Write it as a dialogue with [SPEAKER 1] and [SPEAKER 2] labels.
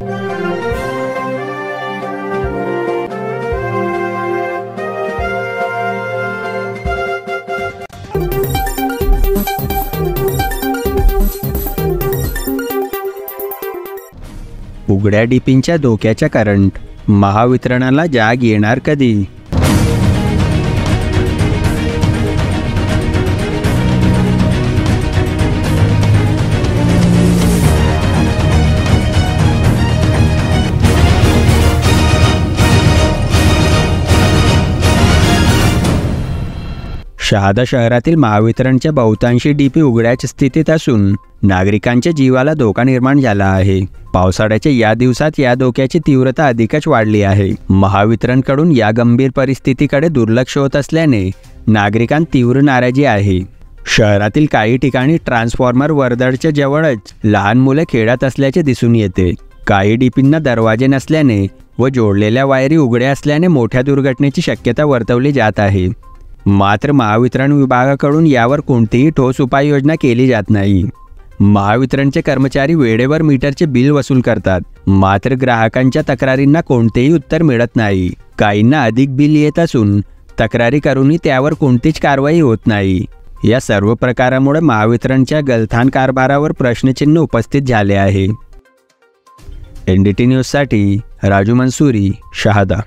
[SPEAKER 1] उघड्या डीपींच्या धोक्याच्या करंट, महावितरणाला जाग येणार कधी? शहादा शहरातील महावितरणच्या बहुतांशी डीपी उघड्याच्या स्थितीत असून नागरिकांच्या जीवाला धोका निर्माण झाला आहे। पावसाळ्याच्या या दिवसात या धोक्याची तीव्रता अधिकच वाढली आहे। महावितरणकडून या गंभीर परिस्थितीकडे दुर्लक्ष होत असल्याने नागरिकांत तीव्र नाराजी आहे। शहरातील काही ठिकाणी ट्रान्सफॉर्मर वर्दळच्या जवळच लहान मुले खेळत असल्याचे दिसून येते। काही डीपींना दरवाजे नसल्याने व जोडलेल्या वायरी उघड्या असल्याने मोठ्या दुर्घटनेची शक्यता वर्तवली जात आहे। मात्र महावितरण विभागाकडून यावर कोणतीही ठोस उपाययोजना केली जात नाही। महावितरणचे कर्मचारी वेळेवर मीटरचे बिल वसूल करतात, मात्र ग्राहकांच्या तक्रारींना कोणतेही उत्तर मिळत नाही। काहींना अधिक बिल येत असून तक्रारी करूनही त्यावर कोणतीच कारवाई होत नाही। या सर्व प्रकारामुळे महावितरणच्या गलथान कारभारावर प्रश्नचिन्ह उपस्थित झाले आहे। NDT न्यूजसाठी राजू मंसूरी, शहादा।